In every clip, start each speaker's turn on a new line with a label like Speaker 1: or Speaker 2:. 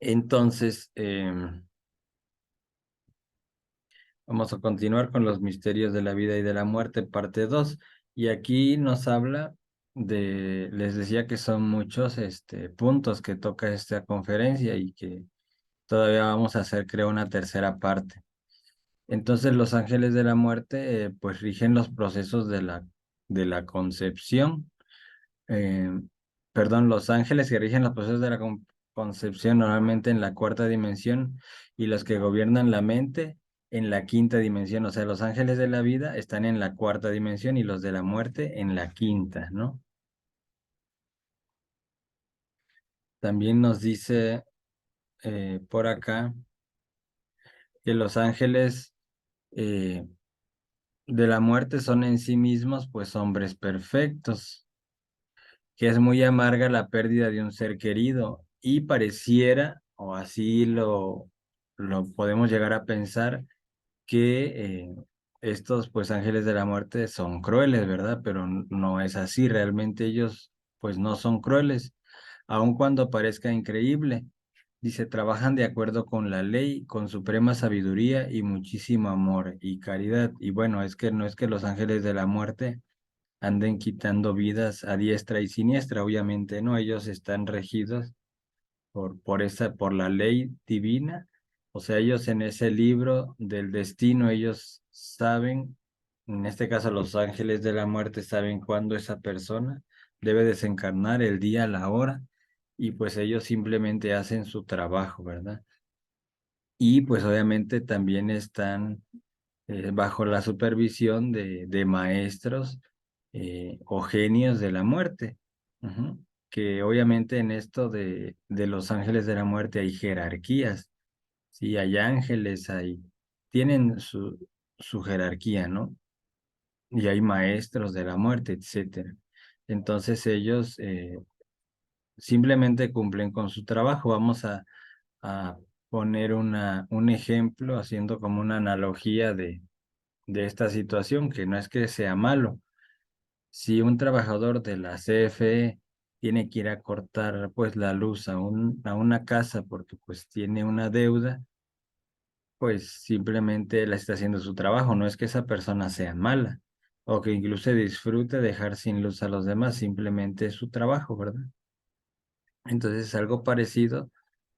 Speaker 1: Entonces, vamos a continuar con los misterios de la vida y de la muerte, parte 2. Y aquí nos habla les decía que son muchos puntos que toca esta conferencia y que todavía vamos a hacer, creo, una tercera parte. Entonces, los ángeles de la muerte, pues rigen los procesos de la concepción. eh, Perdón, los ángeles que rigen los procesos de la concepción normalmente en la cuarta dimensión y los que gobiernan la mente en la quinta dimensión. O sea, los ángeles de la vida están en la cuarta dimensión y los de la muerte en la quinta, ¿no? También nos dice por acá que los ángeles eh, de la muerte son en sí mismos pues hombres perfectos, que es muy amarga la pérdida de un ser querido y pareciera, o así lo podemos llegar a pensar, que estos pues ángeles de la muerte son crueles, ¿verdad? Pero no es así, realmente ellos pues no son crueles, aun cuando parezca increíble. Dice, trabajan de acuerdo con la ley, con suprema sabiduría y muchísimo amor y caridad. Y bueno, es que no es que los ángeles de la muerte anden quitando vidas a diestra y siniestra, obviamente no, ellos están regidos por la ley divina, o sea, ellos en ese libro del destino, ellos saben, en este caso los ángeles de la muerte saben cuándo esa persona debe desencarnar, el día, la hora, y pues ellos simplemente hacen su trabajo, ¿verdad? Y pues obviamente también están bajo la supervisión de maestros o genios de la muerte. Ujú. Que obviamente en esto de los ángeles de la muerte hay jerarquías, sí, hay ángeles, tienen su jerarquía, ¿no? Y hay maestros de la muerte, etcétera. Entonces ellos simplemente cumplen con su trabajo. Vamos a poner un ejemplo haciendo como una analogía de esta situación, que no es que sea malo. Si un trabajador de la CFE tiene que ir a cortar pues la luz a una casa porque pues tiene una deuda, pues simplemente él está haciendo su trabajo, no es que esa persona sea mala o que incluso disfrute dejar sin luz a los demás, simplemente es su trabajo, ¿verdad? Entonces algo parecido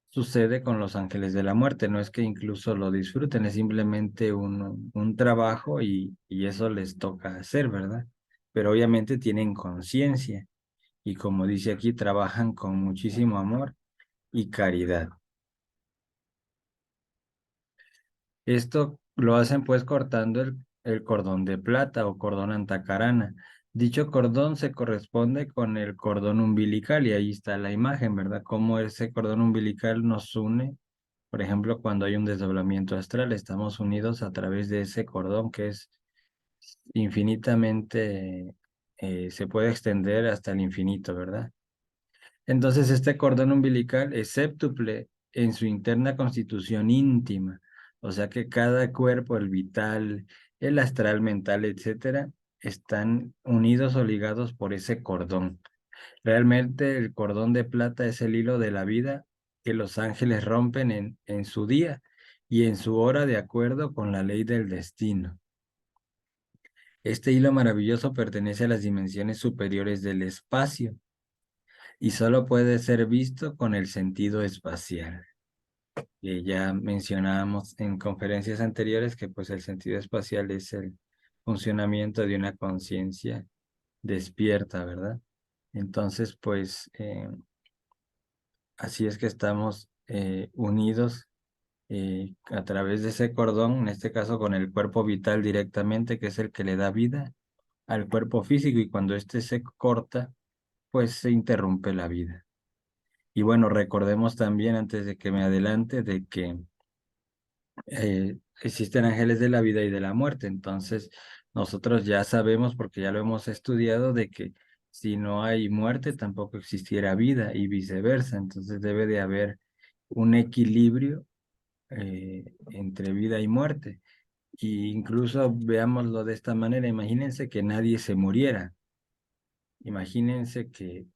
Speaker 1: sucede con los ángeles de la muerte, no es que incluso lo disfruten, es simplemente un trabajo y eso les toca hacer, ¿verdad? Pero obviamente tienen conciencia y como dice aquí, trabajan con muchísimo amor y caridad. Esto lo hacen pues cortando el cordón de plata o cordón antacarana. Dicho cordón se corresponde con el cordón umbilical y ahí está la imagen, ¿verdad? Cómo ese cordón umbilical nos une. Por ejemplo, cuando hay un desdoblamiento astral, estamos unidos a través de ese cordón que es infinitamente, se puede extender hasta el infinito, ¿verdad? Entonces, este cordón umbilical es séptuple en su interna constitución íntima, o sea que cada cuerpo, el vital, el astral, mental, etcétera, están unidos o ligados por ese cordón. Realmente el cordón de plata es el hilo de la vida que los ángeles rompen en su día y en su hora de acuerdo con la ley del destino. Este hilo maravilloso pertenece a las dimensiones superiores del espacio y solo puede ser visto con el sentido espacial. Ya mencionábamos en conferencias anteriores que pues el sentido espacial es el funcionamiento de una conciencia despierta, ¿verdad? Entonces, pues así es que estamos unidos a través de ese cordón, en este caso con el cuerpo vital directamente, que es el que le da vida al cuerpo físico, y cuando éste se corta, pues se interrumpe la vida. Y bueno, recordemos también, antes de que me adelante, de que existen ángeles de la vida y de la muerte. Entonces, nosotros ya sabemos, porque ya lo hemos estudiado, de que si no hay muerte, tampoco existiera vida y viceversa. Entonces, debe de haber un equilibrio entre vida y muerte. Y incluso veámoslo de esta manera, imagínense que nadie se muriera. Imagínense que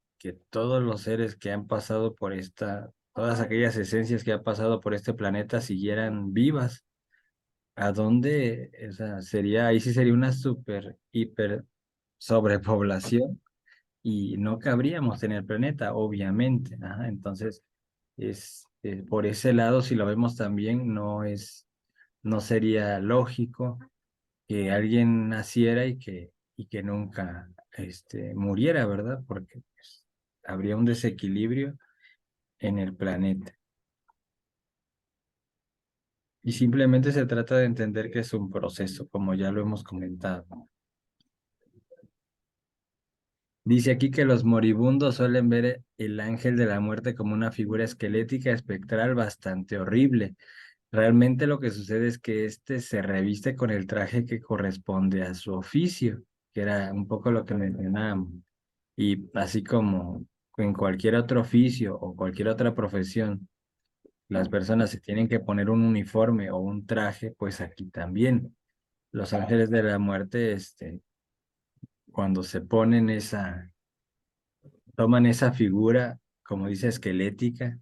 Speaker 1: todos los seres que han pasado por esta todas aquellas esencias que han pasado por este planeta siguieran vivas. ¿A dónde? O sea, ahí sí sería una super, hiper sobrepoblación y no cabríamos en el planeta, obviamente. Ajá, entonces, por ese lado, si lo vemos también, no sería lógico que alguien naciera y que nunca muriera, ¿verdad? Porque pues, habría un desequilibrio en el planeta. Y simplemente se trata de entender que es un proceso, como ya lo hemos comentado. Dice aquí que los moribundos suelen ver el ángel de la muerte como una figura esquelética espectral bastante horrible. Realmente lo que sucede es que se reviste con el traje que corresponde a su oficio, que era un poco lo que mencionábamos. Y así como en cualquier otro oficio o cualquier otra profesión, las personas se tienen que poner un uniforme o un traje, pues aquí también. Los ángeles de la muerte, cuando se ponen toman esa figura, como dice, esquelética,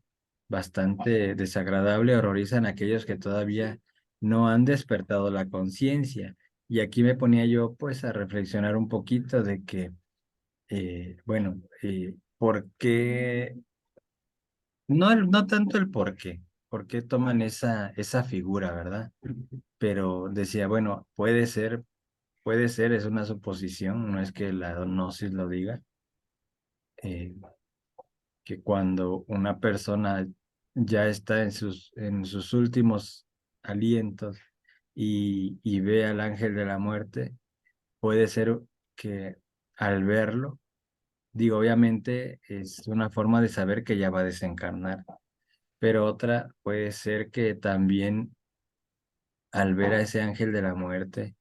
Speaker 1: bastante desagradable, horrorizan a aquellos que todavía no han despertado la conciencia. Y aquí me ponía yo pues a reflexionar un poquito de que, bueno, ¿por qué? No, no tanto el por qué toman esa figura, ¿verdad? Pero decía, bueno, puede ser, es una suposición, no es que la gnosis lo diga, eh, que cuando una persona ya está en sus últimos alientos y ve al ángel de la muerte, puede ser que al verlo, digo, obviamente es una forma de saber que ya va a desencarnar, pero otra puede ser que también al ver a ese ángel de la muerte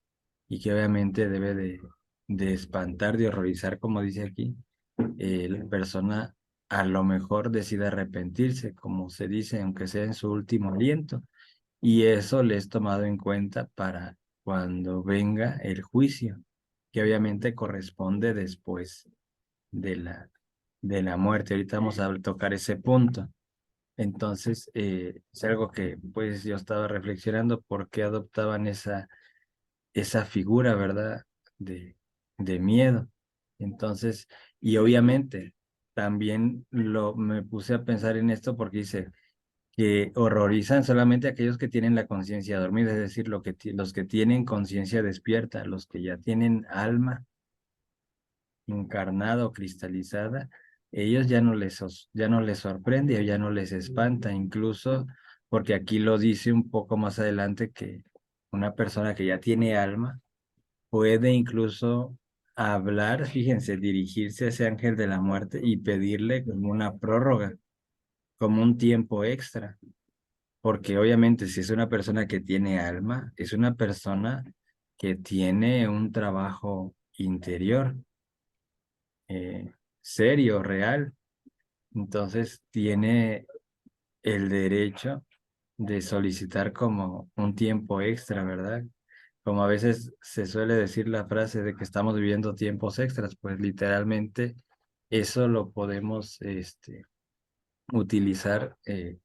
Speaker 1: y que obviamente debe de espantar, de horrorizar, como dice aquí, la persona a lo mejor decide arrepentirse, como se dice, aunque sea en su último aliento, y eso le es tomado en cuenta para cuando venga el juicio, que obviamente corresponde después de la muerte. Ahorita vamos a tocar ese punto. Entonces, es algo que pues yo estaba reflexionando por qué adoptaban esa figura, ¿verdad? De miedo. Entonces, y obviamente también me puse a pensar en esto porque dice que horrorizan solamente a aquellos que tienen la conciencia dormida, es decir, los que tienen conciencia despierta, los que ya tienen alma encarnada o cristalizada, ellos ya no les sorprende o ya no les espanta, incluso porque aquí lo dice un poco más adelante que una persona que ya tiene alma puede incluso hablar, fíjense, dirigirse a ese ángel de la muerte y pedirle como una prórroga, como un tiempo extra, porque obviamente si es una persona que tiene alma, es una persona que tiene un trabajo interior, serio, real, entonces tiene el derecho de solicitar como un tiempo extra, ¿verdad? Como a veces se suele decir la frase de que estamos viviendo tiempos extras, pues literalmente eso lo podemos utilizar, en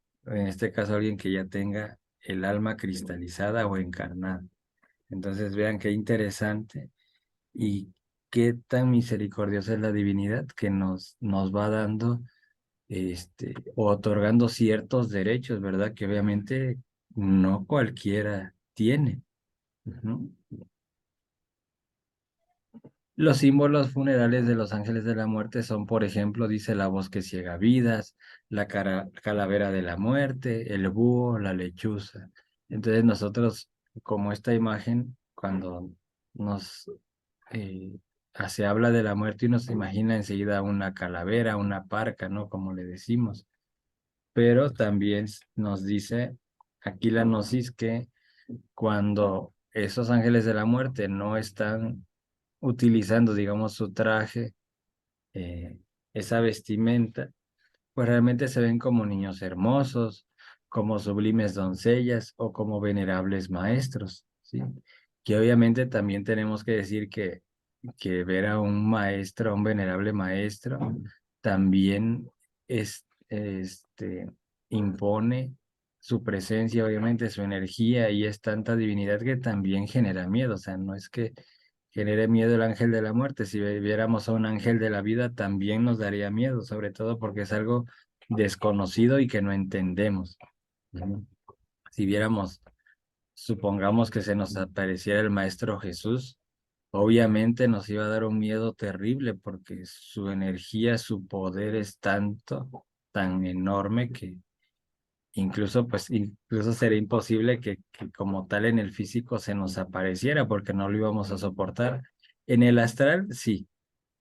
Speaker 1: este caso alguien que ya tenga el alma cristalizada o encarnada. Entonces vean qué interesante y qué tan misericordiosa es la divinidad que nos va dando o otorgando ciertos derechos, ¿verdad? Que obviamente no cualquiera tiene. Ujú. Los símbolos funerales de los ángeles de la muerte son, por ejemplo, dice la voz que ciega vidas, la calavera de la muerte, el búho, la lechuza. Entonces nosotros, como esta imagen, cuando nos se habla de la muerte, uno se imagina enseguida una calavera, una parca, ¿no? Como le decimos. Pero también nos dice aquí la gnosis que cuando esos ángeles de la muerte no están utilizando, digamos, su traje, eh, esa vestimenta, pues realmente se ven como niños hermosos, como sublimes doncellas o como venerables maestros, ¿sí? Que obviamente también tenemos que decir que ver a un maestro, a un venerable maestro, también es, impone su presencia, obviamente, su energía, y es tanta divinidad que también genera miedo. O sea, no es que genere miedo el ángel de la muerte. Si viéramos a un ángel de la vida, también nos daría miedo, sobre todo porque es algo desconocido y que no entendemos. Ujú. Si viéramos, supongamos que se nos apareciera el Maestro Jesús, obviamente nos iba a dar un miedo terrible porque su energía, su poder es tanto, tan enorme que incluso, pues, incluso sería imposible que como tal en el físico se nos apareciera porque no lo íbamos a soportar. En el astral, sí.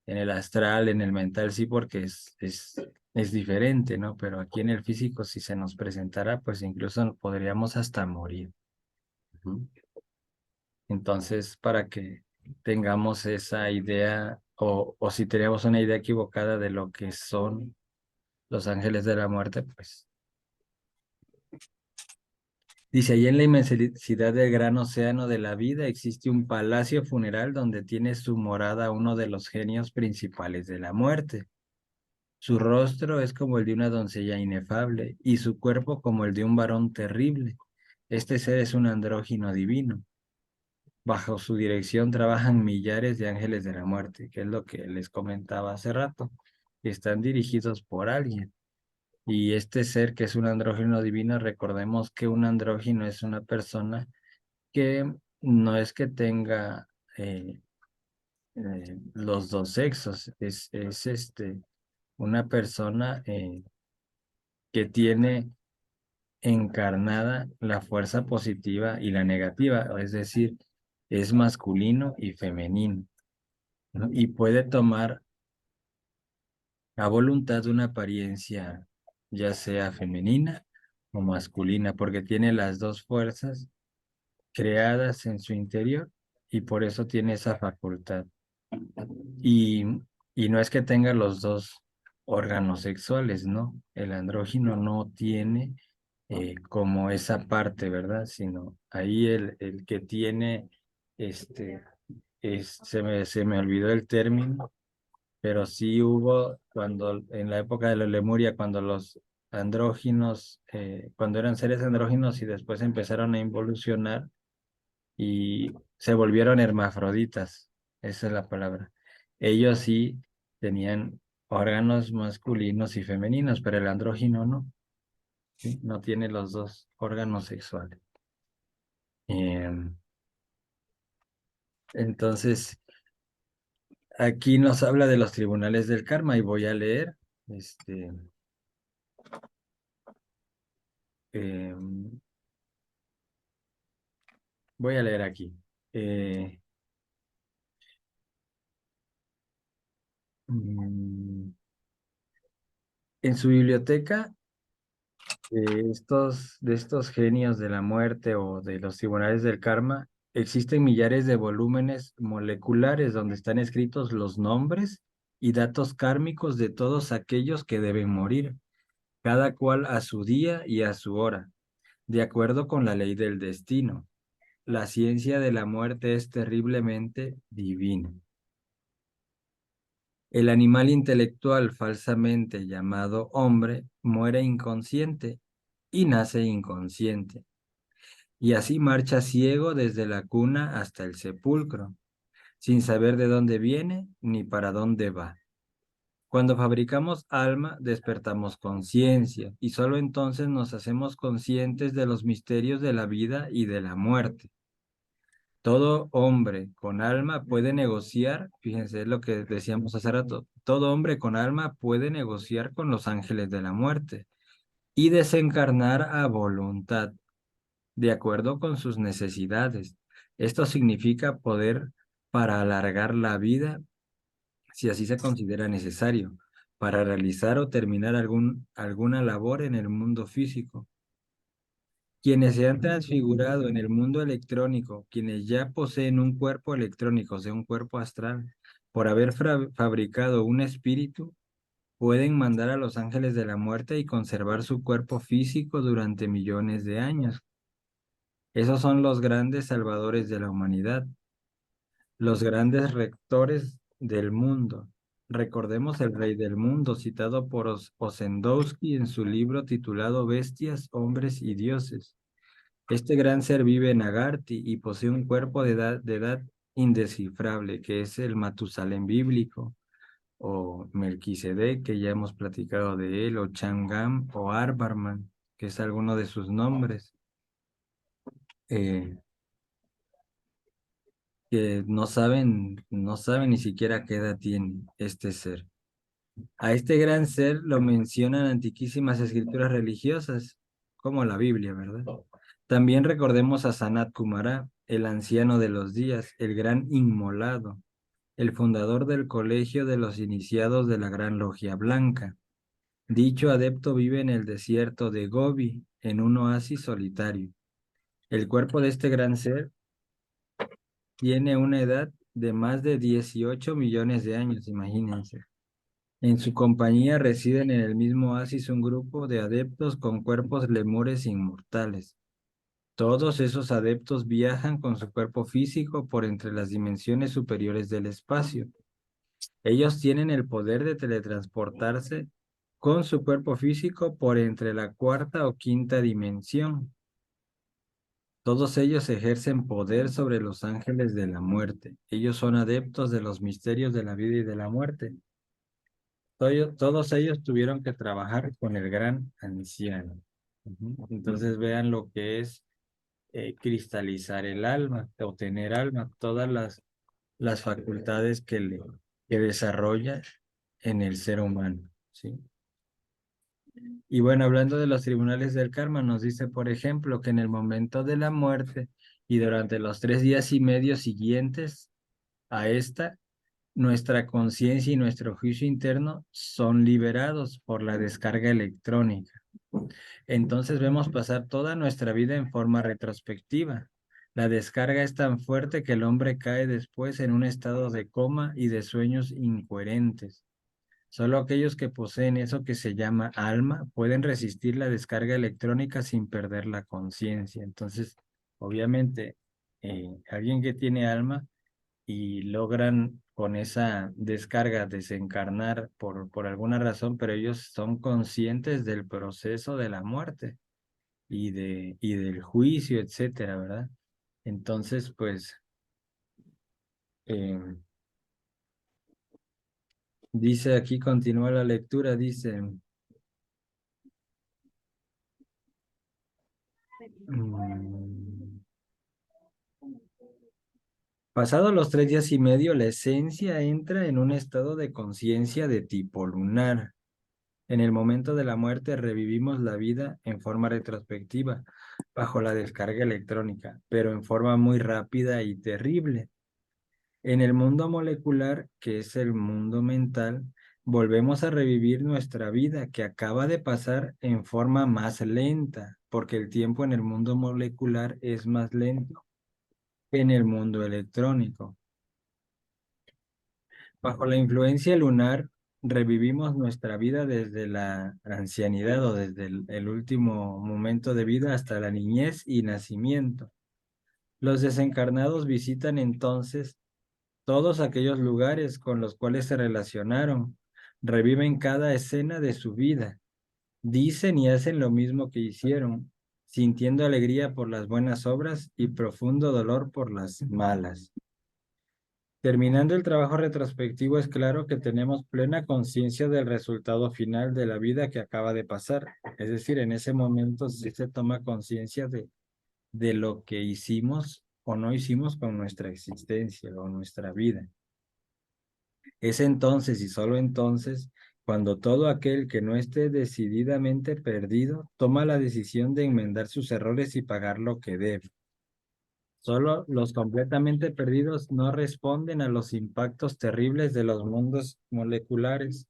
Speaker 1: En el astral, en el mental, sí, porque es diferente, ¿no? Pero aquí en el físico, si se nos presentara, pues incluso podríamos hasta morir. Ujú. Entonces, para que tengamos esa idea, o si tenemos una idea equivocada de lo que son los ángeles de la muerte, pues dice, allí en la inmensidad del gran océano de la vida existe un palacio funeral donde tiene su morada uno de los genios principales de la muerte. Su rostro es como el de una doncella inefable y su cuerpo como el de un varón terrible. Este ser es un andrógino divino. Bajo su dirección trabajan millares de ángeles de la muerte, que es lo que les comentaba hace rato, que están dirigidos por alguien. Y este ser que es un andrógino divino, recordemos que un andrógino es una persona que no es que tenga los dos sexos, es una persona que tiene encarnada la fuerza positiva y la negativa, es decir, es masculino y femenino, ¿no? Y puede tomar a voluntad una apariencia ya sea femenina o masculina, porque tiene las dos fuerzas creadas en su interior y por eso tiene esa facultad. Y, y no es que tenga los dos órganos sexuales, ¿no? El andrógino no tiene como esa parte, ¿verdad? Sino ahí el que tiene, este, se me olvidó el término, pero sí hubo cuando, en la época de la Lemuria, cuando los andróginos, cuando eran seres andróginos y después empezaron a involucionar y se volvieron hermafroditas, esa es la palabra. Ellos sí tenían órganos masculinos y femeninos, pero el andrógino no, ¿sí? No tiene los dos órganos sexuales. Em, entonces, aquí nos habla de los tribunales del karma y voy a leer, este, em, voy a leer aquí. Eh, mm, en su biblioteca de estos genios de la muerte o de los tribunales del karma, existen millares de volúmenes moleculares donde están escritos los nombres y datos kármicos de todos aquellos que deben morir, cada cual a su día y a su hora, de acuerdo con la ley del destino. La ciencia de la muerte es terriblemente divina. El animal intelectual falsamente llamado hombre muere inconsciente y nace inconsciente, y así marcha ciego desde la cuna hasta el sepulcro, sin saber de dónde viene ni para dónde va. Cuando fabricamos alma, despertamos conciencia, y sólo entonces nos hacemos conscientes de los misterios de la vida y de la muerte. Todo hombre con alma puede negociar, fíjense es lo que decíamos hace rato, todo hombre con alma puede negociar con los ángeles de la muerte y desencarnar a voluntad, de acuerdo con sus necesidades. Esto significa poder para alargar la vida, si así se considera necesario, para realizar o terminar alguna labor en el mundo físico. Quienes se han transfigurado en el mundo electrónico, quienes ya poseen un cuerpo electrónico, o sea, un cuerpo astral, por haber fabricado un espíritu, pueden mandar a los ángeles de la muerte y conservar su cuerpo físico durante millones de años. Esos son los grandes salvadores de la humanidad, los grandes rectores del mundo, recordemos el rey del mundo, citado por Ossendowski en su libro titulado Bestias, Hombres y Dioses. Este gran ser vive en Agarthy y posee un cuerpo de edad indescifrable, que es el Matusalén bíblico, o Melquisedec, que ya hemos platicado de él, o Changam, o Arbarman, que es alguno de sus nombres, que no saben ni siquiera qué edad tiene este ser. A este gran ser lo mencionan antiquísimas escrituras religiosas, como la Biblia, ¿verdad? También recordemos a Sanat Kumara, el anciano de los días, el gran inmolado, el fundador del colegio de los iniciados de la Gran Logia Blanca. Dicho adepto vive en el desierto de Gobi, en un oasis solitario. El cuerpo de este gran ser tiene una edad de más de 18 millones de años, imagínense. En su compañía residen en el mismo oasis un grupo de adeptos con cuerpos lemures inmortales. Todos esos adeptos viajan con su cuerpo físico por entre las dimensiones superiores del espacio. Ellos tienen el poder de teletransportarse con su cuerpo físico por entre la cuarta o quinta dimensión. Todos ellos ejercen poder sobre los ángeles de la muerte. Ellos son adeptos de los misterios de la vida y de la muerte. Todos ellos tuvieron que trabajar con el gran anciano. Ujú. Entonces vean lo que es cristalizar el alma, o tener alma, todas las facultades que desarrolla en el ser humano, ¿sí? Y bueno, hablando de los tribunales del karma, nos dice, por ejemplo, que en el momento de la muerte y durante los 3 días y medio siguientes a esta, nuestra conciencia y nuestro juicio interno son liberados por la descarga electrónica. Entonces vemos pasar toda nuestra vida en forma retrospectiva. La descarga es tan fuerte que el hombre cae después en un estado de coma y de sueños incoherentes. Solo aquellos que poseen eso que se llama alma pueden resistir la descarga electrónica sin perder la conciencia. Entonces, obviamente, alguien que tiene alma y logran con esa descarga desencarnar por alguna razón, pero ellos son conscientes del proceso de la muerte y del juicio, etcétera, ¿verdad? Entonces, pues, eh, dice aquí, continúa la lectura, dice, mm, pasados los 3 días y medio, la esencia entra en un estado de conciencia de tipo lunar. En el momento de la muerte revivimos la vida en forma retrospectiva, bajo la descarga electrónica, pero en forma muy rápida y terrible. En el mundo molecular, que es el mundo mental, volvemos a revivir nuestra vida que acaba de pasar en forma más lenta, porque el tiempo en el mundo molecular es más lento que en el mundo electrónico. Bajo la influencia lunar, revivimos nuestra vida desde la ancianidad o desde el último momento de vida hasta la niñez y nacimiento. Los desencarnados visitan entonces todos aquellos lugares con los cuales se relacionaron, reviven cada escena de su vida, dicen y hacen lo mismo que hicieron, sintiendo alegría por las buenas obras y profundo dolor por las malas. Terminando el trabajo retrospectivo, es claro que tenemos plena conciencia del resultado final de la vida que acaba de pasar. Es decir, en ese momento sí se toma conciencia de lo que hicimos o no hicimos con nuestra existencia o nuestra vida. Es entonces y solo entonces cuando todo aquel que no esté decididamente perdido toma la decisión de enmendar sus errores y pagar lo que debe. Solo los completamente perdidos no responden a los impactos terribles de los mundos moleculares,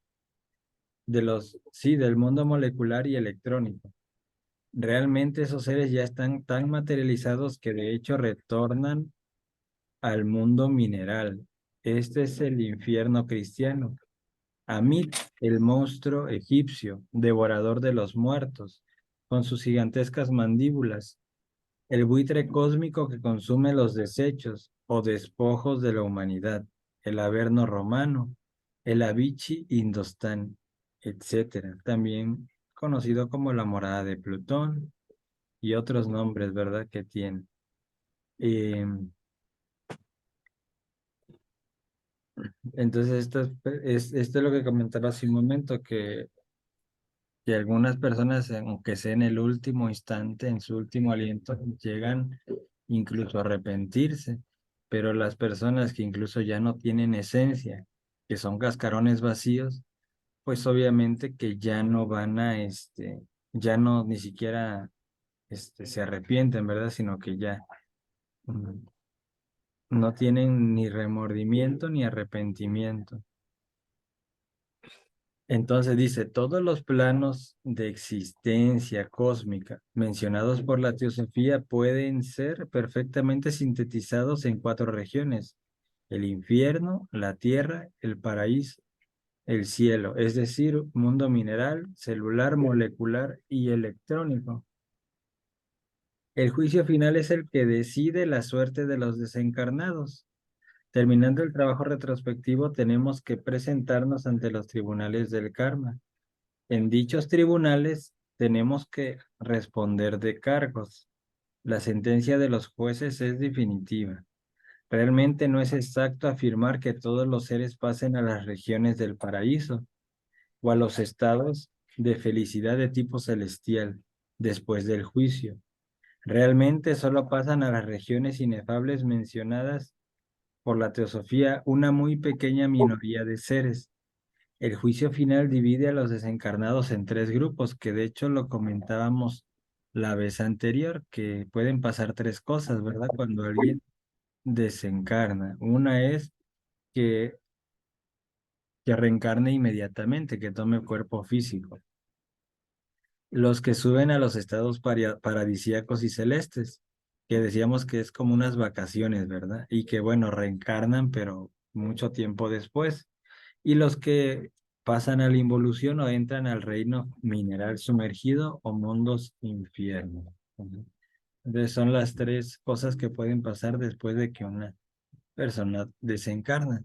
Speaker 1: del mundo molecular y electrónico. Realmente esos seres ya están tan materializados que de hecho retornan al mundo mineral. Este es el infierno cristiano. Amit, el monstruo egipcio, devorador de los muertos, con sus gigantescas mandíbulas, el buitre cósmico que consume los desechos o despojos de la humanidad, el Averno romano, el Avicii Indostán, etcétera. También conocido como la morada de Plutón y otros nombres, ¿verdad? Que tiene. Eh, entonces, esto es lo que comentaba hace un momento, que algunas personas, aunque sea en el último instante, en su último aliento, llegan incluso a arrepentirse, pero las personas que incluso ya no tienen esencia, que son cascarones vacíos, pues obviamente que ya no van a, ya no ni siquiera, se arrepienten, ¿verdad? Sino que ya mm, no tienen ni remordimiento ni arrepentimiento. Entonces dice, todos los planos de existencia cósmica mencionados por la teosofía pueden ser perfectamente sintetizados en cuatro regiones: el infierno, la tierra, el paraíso, el cielo, es decir, mundo mineral, celular, molecular y electrónico. El juicio final es el que decide la suerte de los desencarnados. Terminando el trabajo retrospectivo, tenemos que presentarnos ante los tribunales del karma. En dichos tribunales tenemos que responder de cargos. La sentencia de los jueces es definitiva. Realmente no es exacto afirmar que todos los seres pasen a las regiones del paraíso o a los estados de felicidad de tipo celestial después del juicio. Realmente solo pasan a las regiones inefables mencionadas por la teosofía una muy pequeña minoría de seres. El juicio final divide a los desencarnados en tres grupos, que de hecho lo comentábamos la vez anterior, que pueden pasar tres cosas, ¿verdad? Cuando alguien desencarna. Una es que, que reencarne inmediatamente, que tome cuerpo físico. Los que suben a los estados paradisíacos y celestes, que decíamos que es como unas vacaciones, ¿verdad? Y que, bueno, reencarnan, pero mucho tiempo después. Y los que pasan a la involución o entran al reino mineral sumergido o mundos infiernos. Ujú. Entonces son las tres cosas que pueden pasar después de que una persona desencarna.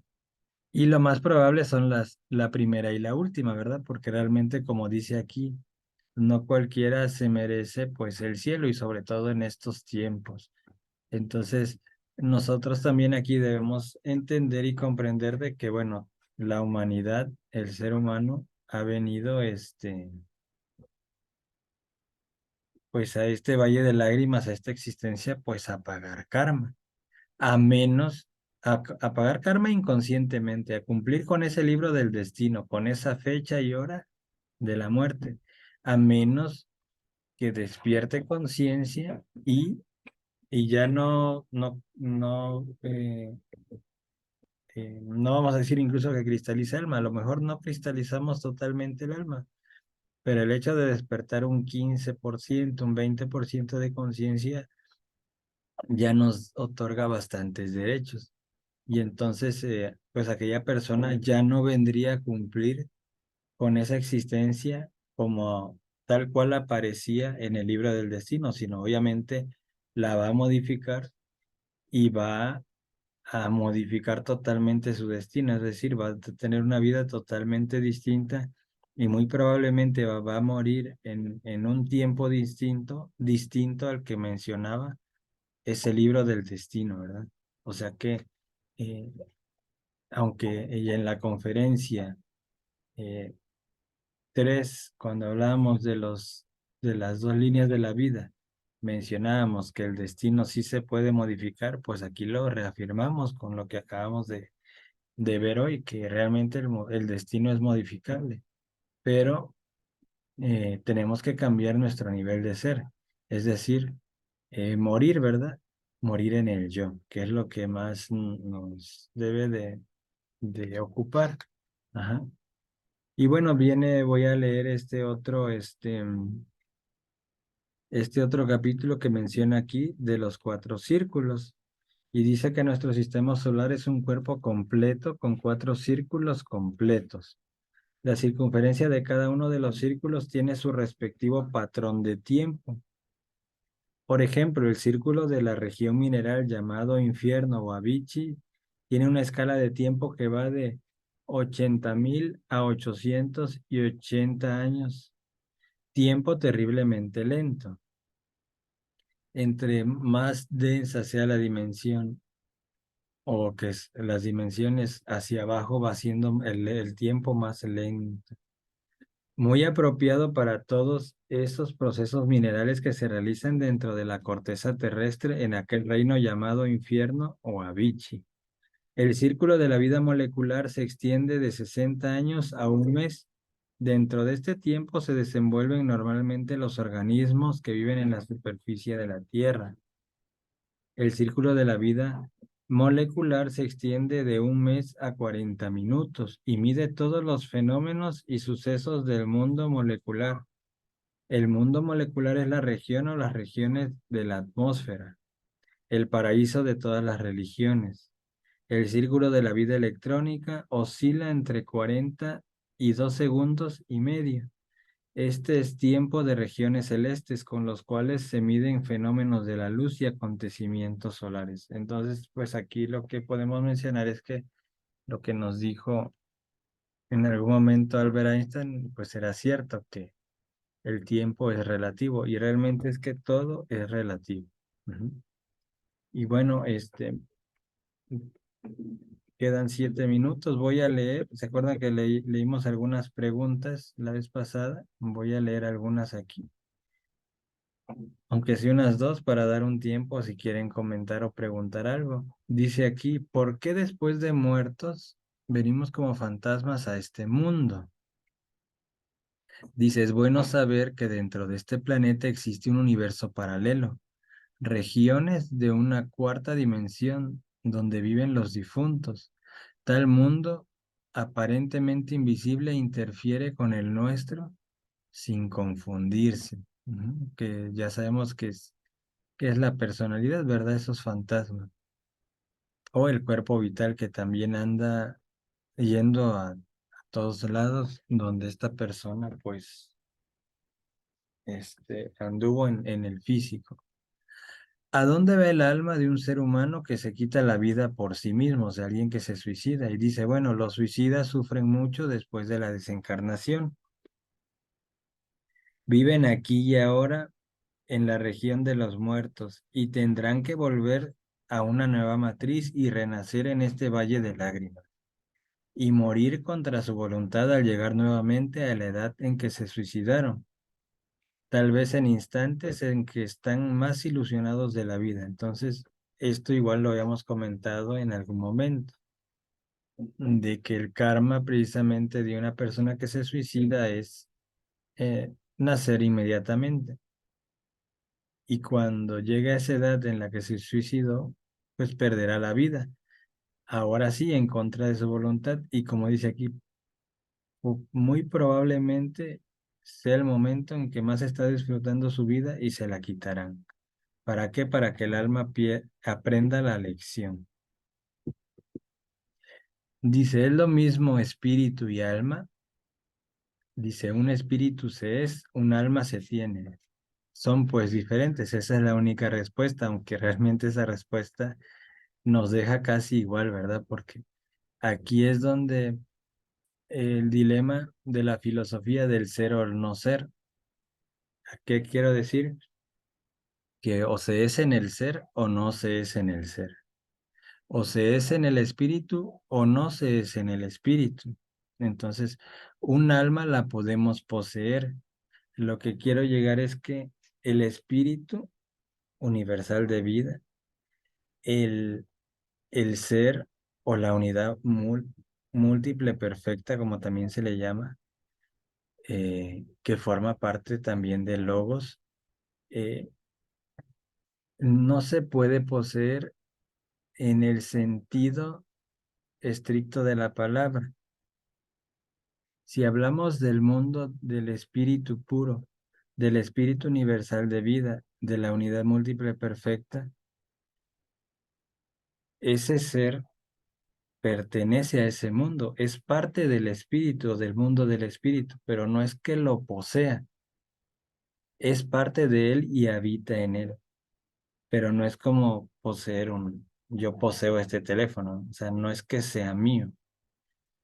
Speaker 1: Y lo más probable son la primera y la última, ¿verdad? Porque realmente, como dice aquí, no cualquiera se merece pues el cielo y sobre todo en estos tiempos. Entonces, nosotros también aquí debemos entender y comprender de que, bueno, la humanidad, el ser humano, ha venido, pues a este valle de lágrimas, a esta existencia, pues a pagar karma, a menos, a pagar karma inconscientemente, a cumplir con ese libro del destino, con esa fecha y hora de la muerte, a menos que despierte conciencia y ya no vamos a decir incluso que cristaliza el alma, a lo mejor no cristalizamos totalmente el alma, pero el hecho de despertar un 15%, un 20% de conciencia ya nos otorga bastantes derechos. Y entonces, pues aquella persona ya no vendría a cumplir con esa existencia como tal cual aparecía en el libro del destino, sino obviamente la va a modificar y va a modificar totalmente su destino, es decir, va a tener una vida totalmente distinta y muy probablemente va a morir en un tiempo distinto al que mencionaba ese libro del destino, ¿verdad? O sea que, eh, aunque ella en la conferencia eh, 3, cuando hablábamos de las dos líneas de la vida, mencionábamos que el destino sí se puede modificar, pues aquí lo reafirmamos con lo que acabamos de ver hoy, que realmente el destino es modificable, pero tenemos que cambiar nuestro nivel de ser, es decir, morir, ¿verdad? Morir en el yo, que es lo que más nos debe de ocupar. Ajá. Y bueno, voy a leer este otro capítulo que menciona aquí de los cuatro círculos. Y dice que nuestro sistema solar es un cuerpo completo con cuatro círculos completos. La circunferencia de cada uno de los círculos tiene su respectivo patrón de tiempo. Por ejemplo, el círculo de la región mineral llamado infierno o Avicii tiene una escala de tiempo que va de 80.000 a 880 años. Tiempo terriblemente lento. Entre más densa sea la dimensión o que las dimensiones hacia abajo va siendo el tiempo más lento. Muy apropiado para todos esos procesos minerales que se realizan dentro de la corteza terrestre en aquel reino llamado infierno o Avicii. El círculo de la vida molecular se extiende de 60 años a un mes. Dentro de este tiempo se desenvuelven normalmente los organismos que viven en la superficie de la Tierra. El círculo de la vida molecular se extiende de un mes a 40 minutos y mide todos los fenómenos y sucesos del mundo molecular. El mundo molecular es la región o las regiones de la atmósfera, el paraíso de todas las religiones. El círculo de la vida electrónica oscila entre 40 y 2 segundos y medio. Este es tiempo de regiones celestes con los cuales se miden fenómenos de la luz y acontecimientos solares. Entonces, pues aquí lo que podemos mencionar es que lo que nos dijo en algún momento Albert Einstein, pues era cierto que el tiempo es relativo y realmente es que todo es relativo. Ujú. Y bueno, quedan 7 minutos. Voy a leer. ¿Se acuerdan que leímos algunas preguntas la vez pasada? Voy a leer algunas aquí. Aunque sí unas dos para dar un tiempo si quieren comentar o preguntar algo. Dice aquí, ¿por qué después de muertos venimos como fantasmas a este mundo? Dice, es bueno saber que dentro de este planeta existe un universo paralelo, regiones de una cuarta dimensión donde viven los difuntos. Tal mundo aparentemente invisible interfiere con el nuestro sin confundirse. Ujú. Que ya sabemos que es la personalidad, ¿verdad? Esos fantasmas. O el cuerpo vital que también anda yendo a todos lados donde esta persona pues anduvo en el físico. ¿A dónde va el alma de un ser humano que se quita la vida por sí mismo, o sea, alguien que se suicida? Y dice, bueno, los suicidas sufren mucho después de la desencarnación. Viven aquí y ahora en la región de los muertos y tendrán que volver a una nueva matriz y renacer en este valle de lágrimas y morir contra su voluntad al llegar nuevamente a la edad en que se suicidaron, tal vez en instantes en que están más ilusionados de la vida. Entonces, esto igual lo habíamos comentado en algún momento, de que el karma precisamente de una persona que se suicida es nacer inmediatamente. Y cuando llega a esa edad en la que se suicidó, pues perderá la vida. Ahora sí, en contra de su voluntad. Y como dice aquí, muy probablemente sea el momento en que más está disfrutando su vida y se la quitarán. ¿Para qué? Para que el alma aprenda la lección. Dice, ¿es lo mismo espíritu y alma? Dice, un espíritu se es, un alma se tiene. Son pues diferentes. Esa es la única respuesta, aunque realmente esa respuesta nos deja casi igual, ¿verdad? Porque aquí es donde el dilema de la filosofía del ser o el no ser. ¿A qué quiero decir? Que o se es en el ser o no se es en el ser. O se es en el espíritu o no se es en el espíritu. Entonces, un alma la podemos poseer. Lo que quiero llegar es que el espíritu universal de vida, el, el ser o la unidad múltiple perfecta, como también se le llama, que forma parte también del logos, eh, no se puede poseer en el sentido estricto de la palabra. Si hablamos del mundo del espíritu puro, del espíritu universal de vida, de la unidad múltiple perfecta, ese ser pertenece a ese mundo, es parte del espíritu, del mundo del espíritu, pero no es que lo posea, es parte de él y habita en él, pero no es como poseer yo poseo este teléfono, o sea, no es que sea mío,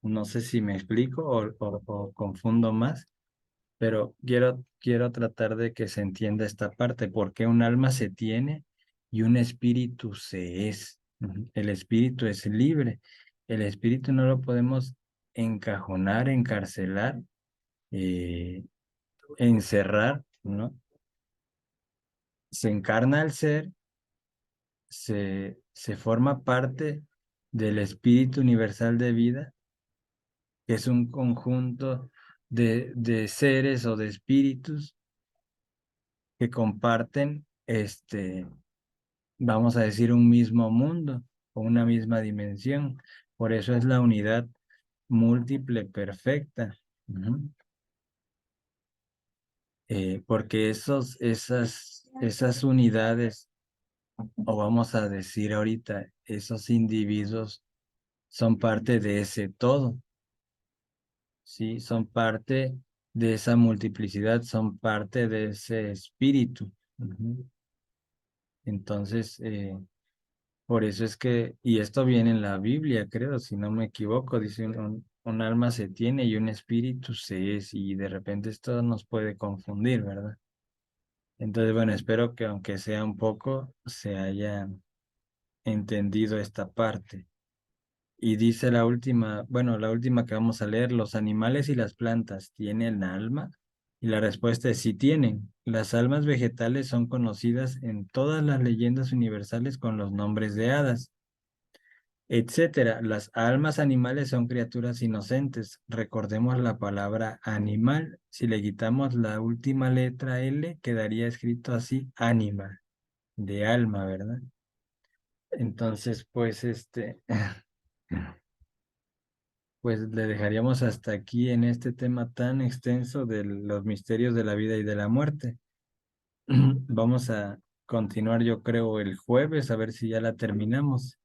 Speaker 1: No sé si me explico o confundo más, pero quiero tratar de que se entienda esta parte, porque un alma se tiene y un espíritu se es. Ujú. El espíritu es libre. El espíritu no lo podemos encajonar, encarcelar, eh, encerrar, ¿no? Se encarna al ser, se forma parte del espíritu universal de vida, que es un conjunto de seres o de espíritus que comparten, vamos a decir, un mismo mundo o una misma dimensión. Por eso es la unidad múltiple perfecta. Ujú. Porque esas unidades, o vamos a decir ahorita, esos individuos son parte de ese todo, ¿sí? Son parte de esa multiplicidad, son parte de ese espíritu. Ujú. Entonces, por eso es que, y esto viene en la Biblia, creo, si no me equivoco, dice un alma se tiene y un espíritu se es, y de repente esto nos puede confundir, ¿verdad? Entonces, bueno, espero que aunque sea un poco, se haya entendido esta parte. Y dice la última, bueno, la última que vamos a leer, ¿los animales y las plantas tienen alma? Y la respuesta es sí tienen. Las almas vegetales son conocidas en todas las leyendas universales con los nombres de hadas, etcétera. Las almas animales son criaturas inocentes. Recordemos la palabra animal. Si le quitamos la última letra L, quedaría escrito así, ánima, de alma, ¿verdad? Entonces, pues pues le dejaríamos hasta aquí en este tema tan extenso de los misterios de la vida y de la muerte. Vamos a continuar, yo creo, el jueves, a ver si ya la terminamos.